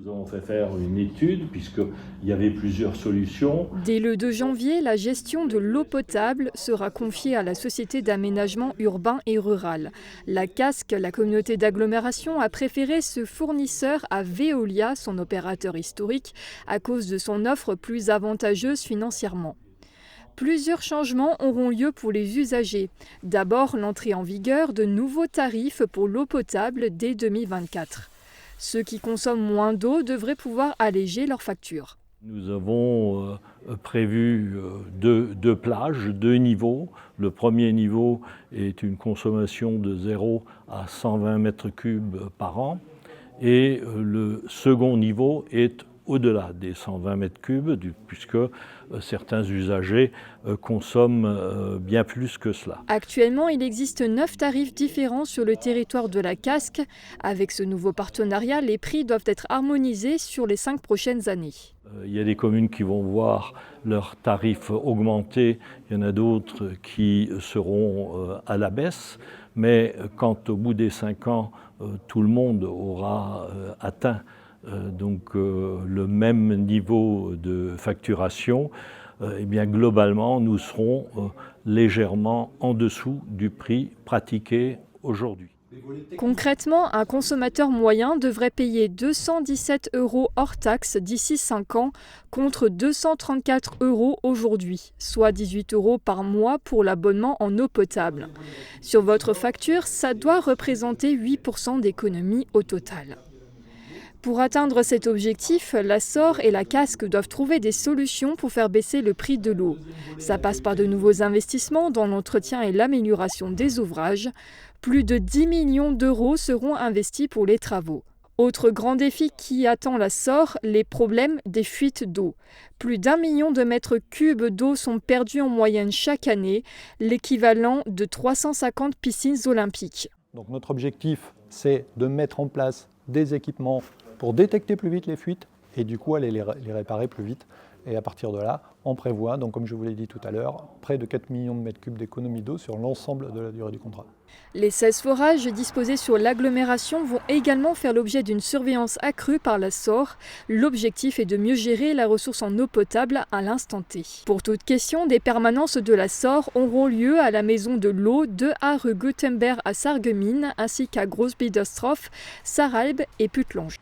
Nous avons fait faire une étude puisqu'il y avait plusieurs solutions. Dès le 2 janvier, la gestion de l'eau potable sera confiée à la Société d'aménagement urbain et rural. La CASC, la communauté d'agglomération, a préféré ce fournisseur à Veolia, son opérateur historique, à cause de son offre plus avantageuse financièrement. Plusieurs changements auront lieu pour les usagers. D'abord, l'entrée en vigueur de nouveaux tarifs pour l'eau potable dès 2024. Ceux qui consomment moins d'eau devraient pouvoir alléger leurs factures. Nous avons prévu deux plages, deux niveaux. Le premier niveau est une consommation de 0 à 120 mètres cubes par an. Et le second niveau est au-delà des 120 mètres cubes, puisque certains usagers consomment bien plus que cela. Actuellement, il existe 9 tarifs différents sur le territoire de la CASC. Avec ce nouveau partenariat, les prix doivent être harmonisés sur les 5 prochaines années. Il y a des communes qui vont voir leurs tarifs augmenter, il y en a d'autres qui seront à la baisse, mais quand au bout des 5 ans, tout le monde aura atteint le même niveau de facturation, eh bien globalement nous serons légèrement en dessous du prix pratiqué aujourd'hui. Concrètement, un consommateur moyen devrait payer 217 € hors taxe d'ici 5 ans contre 234 € aujourd'hui, soit 18 € par mois pour l'abonnement en eau potable. Sur votre facture, ça doit représenter 8% d'économie au total. Pour atteindre cet objectif, la SOR et la CASC doivent trouver des solutions pour faire baisser le prix de l'eau. Ça passe par de nouveaux investissements dans l'entretien et l'amélioration des ouvrages. Plus de 10 millions d'euros seront investis pour les travaux. Autre grand défi qui attend la SOR, les problèmes des fuites d'eau. Plus d'1 million de mètres cubes d'eau sont perdus en moyenne chaque année, l'équivalent de 350 piscines olympiques. Donc notre objectif, c'est de mettre en place des équipements pour détecter plus vite les fuites et du coup aller les réparer plus vite. Et à partir de là, on prévoit, donc comme je vous l'ai dit tout à l'heure, près de 4 millions de mètres cubes d'économie d'eau sur l'ensemble de la durée du contrat. Les 16 forages disposés sur l'agglomération vont également faire l'objet d'une surveillance accrue par la SOR. L'objectif est de mieux gérer la ressource en eau potable à l'instant T. Pour toute question, des permanences de la SOR auront lieu à la Maison de l'eau 2A rue Gutenberg à Sarreguemines ainsi qu'à Großbiedersdorf, Sarralbe et Puttelange.